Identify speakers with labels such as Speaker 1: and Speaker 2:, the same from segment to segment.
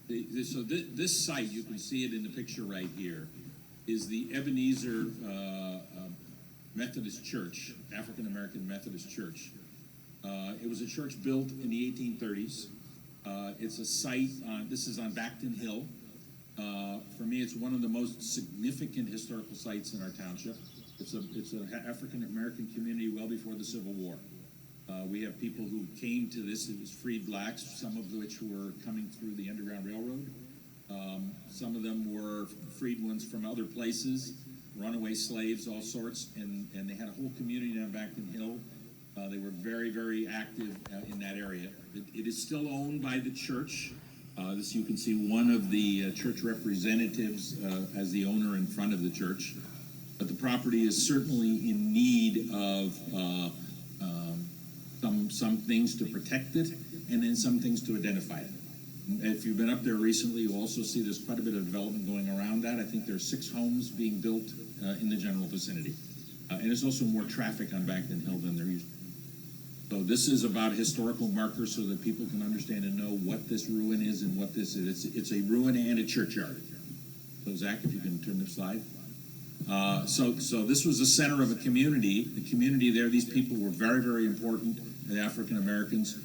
Speaker 1: This site, you can see it in the picture right here, is the Ebenezer Methodist Church, African American Methodist Church. It was a church built in the 1830s. It's a site this is on Backton Hill. For me, it's one of the most significant historical sites in our township. It's an African American community well before the Civil War. We have people who came to this. It was freed blacks, some of which were coming through the Underground Railroad. Some of them were freed ones from other places, runaway slaves, all sorts, and they had a whole community down Backton Hill. They were very, very active in that area. It is still owned by the church. This, you can see one of the church representatives as the owner in front of the church. But the property is certainly in need of some things to protect it, and then some things to identify it. If you've been up there recently, you also see there's quite a bit of development going around that. I think there's 6 homes being built in the general vicinity. And there's also more traffic on Backton Hill than there used to be. So this is about historical markers so that people can understand and know what this ruin is and what this is. It's a ruin and a churchyard. So Zach, if you can turn the slide. So this was the center of a community. The community there, these people were very, very important, the African Americans,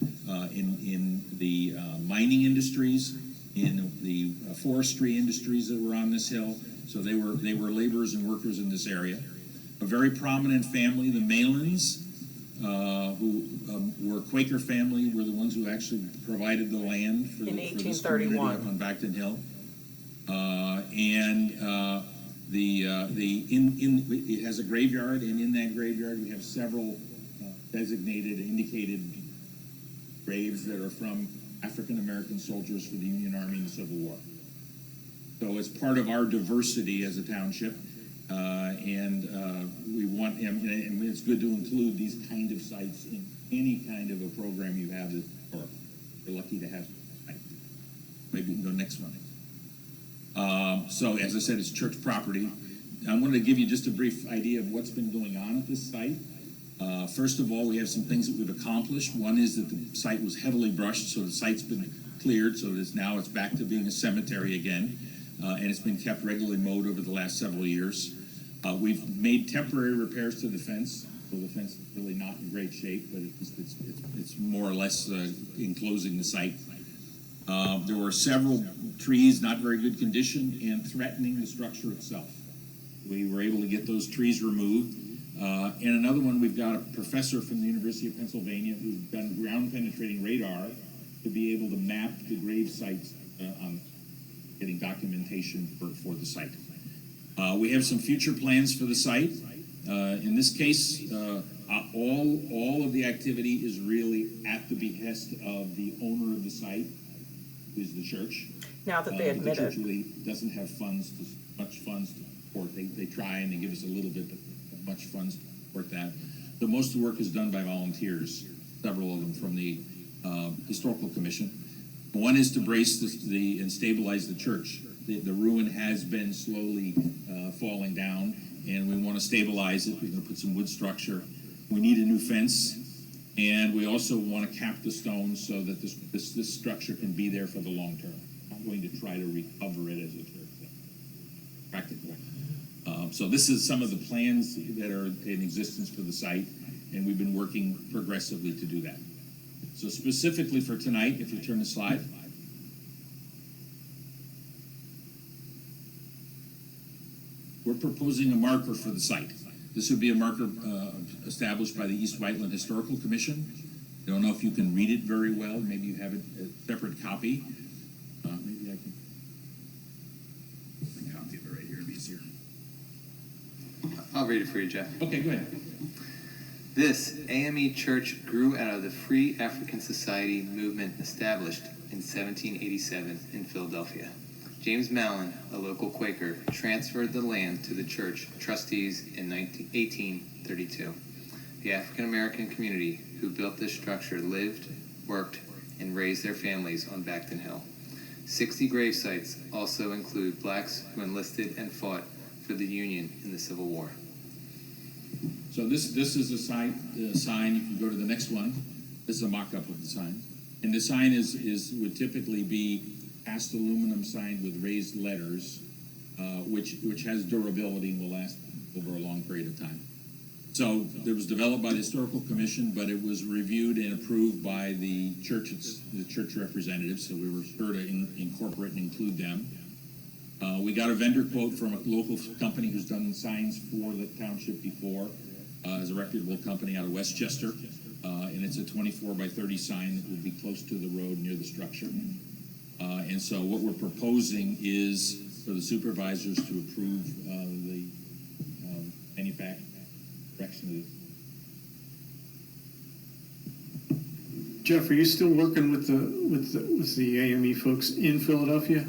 Speaker 1: in the mining industries, in the forestry industries that were on this hill. So they were laborers and workers in this area. A very prominent family, the Malins, who were a Quaker family, were the ones who actually provided the land for this community up on Backton Hill. It has a graveyard, and in that graveyard we have several designated, indicated graves that are from African American soldiers for the Union Army in the Civil War. So it's part of our diversity as a township, we want, and it's good to include these kind of sites in any kind of a program you have. Or we're lucky to have. Maybe we can go next one. So as I said, it's church property. I wanted to give you just a brief idea of what's been going on at this site. First of all, we have some things that we've accomplished. One is that the site was heavily brushed, so the site's been cleared, so now it's back to being a cemetery again, and it's been kept regularly mowed over the last several years. We've made temporary repairs to the fence, so the fence is really not in great shape, but it's more or less enclosing the site. There were several trees not very good condition and threatening the structure itself. We were able to get those trees removed. And another one, we've got a professor from the University of Pennsylvania who's done ground penetrating radar to be able to map the grave sites on getting documentation for the site. We have some future plans for the site. In this case, all of the activity is really at the behest of the owner of the site, who is the church.
Speaker 2: Now that they admit
Speaker 1: the church
Speaker 2: it.
Speaker 1: really doesn't have much funds to support. They try and they give us a little bit, but much funds to support that. So most of the work is done by volunteers, several of them from the Historical Commission. One is to brace and stabilize the church. The ruin has been slowly falling down, and we want to stabilize it. We're going to put some wood structure. We need a new fence, and we also want to cap the stones so that this structure can be there for the long term. I'm going to try to recover it as a church. Practical. So this is some of the plans that are in existence for the site, and we've been working progressively to do that. So specifically for tonight, if you turn the slide. We're proposing a marker for the site. This would be a marker established by the East Whiteland Historical Commission. I don't know if you can read it very well. Maybe you have a separate copy. Maybe I can copy it right here. It'd be easier.
Speaker 3: I'll read it for you, Jeff.
Speaker 1: Okay, go ahead.
Speaker 3: This AME church grew out of the Free African Society movement established in 1787 in Philadelphia. James Mallon, a local Quaker, transferred the land to the church trustees in 1832. The African American community who built this structure lived, worked, and raised their families on Backton Hill. 60 grave sites also include blacks who enlisted and fought for the Union in the Civil War.
Speaker 1: So this is a sign. You can go to the next one. This is a mock-up of the sign. And the sign would typically be cast aluminum sign with raised letters, which has durability and will last over a long period of time. So it was developed by the Historical Commission, but it was reviewed and approved by the church representatives, so we were sure to incorporate and include them. We got a vendor quote from a local company who's done signs for the township before, as a reputable company out of Westchester, and it's a 24 by 30 sign that will be close to the road near the structure. And so what we're proposing is for the supervisors to approve the manufacturing direction of this.
Speaker 2: Jeff, are you still working with the AME folks in Philadelphia?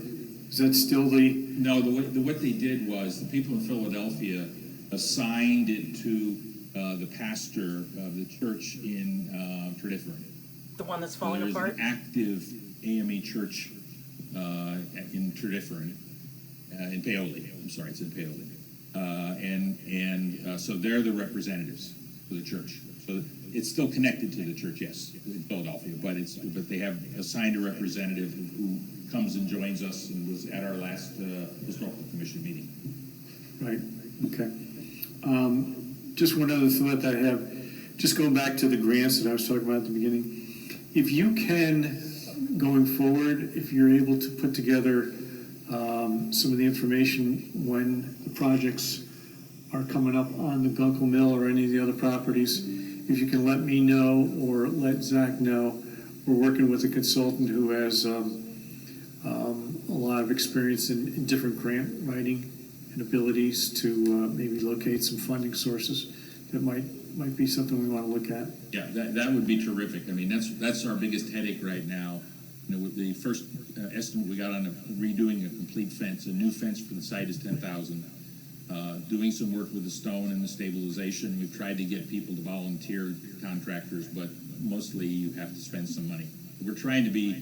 Speaker 2: Is that still the?
Speaker 1: No, what they did was the people in Philadelphia assigned it to the pastor of the church in Tredyffrin.
Speaker 4: The one that's falling apart?
Speaker 1: There's an active AME church in Tredyffrin, in Paoli. I'm sorry, it's in Paoli. So they're the representatives for the church. So it's still connected to the church, yes, in Philadelphia, but they have assigned a representative who comes and joins us and was at our last historical commission meeting.
Speaker 2: Right, okay. Just one other thought that I have, just going back to the grants that I was talking about at the beginning. If you can, going forward, if you're able to put together some of the information when the projects are coming up on the Gunkel Mill or any of the other properties, if you can let me know or let Zach know, we're working with a consultant who has a lot of experience in different grant writing and abilities to maybe locate some funding sources that might be something we want to look at.
Speaker 1: Yeah, that would be terrific. I mean, that's our biggest headache right now. You know, with the first estimate we got on redoing a complete fence, a new fence for the site is $10,000. Doing some work with the stone and the stabilization. We've tried to get people to volunteer, contractors, but mostly you have to spend some money. We're trying to be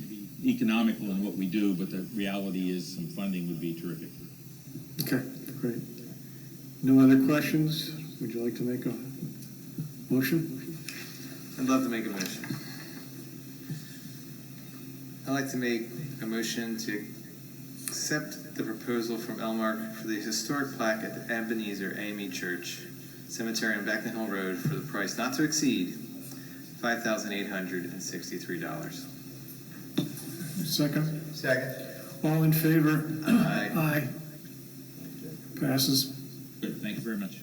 Speaker 1: economical in what we do, but the reality is some funding would be terrific.
Speaker 2: Okay, great. No other questions? Would you like to make a motion?
Speaker 3: I'd love to make a motion. I'd like to make a motion to accept the proposal from Elmark for the historic plaque at the Ebenezer AME Church Cemetery on Beckton Hill Road for the price not to exceed $5,863.
Speaker 2: Second?
Speaker 3: Second.
Speaker 2: All in favor?
Speaker 3: Aye.
Speaker 2: Aye. Passes.
Speaker 1: Good, thank you very much.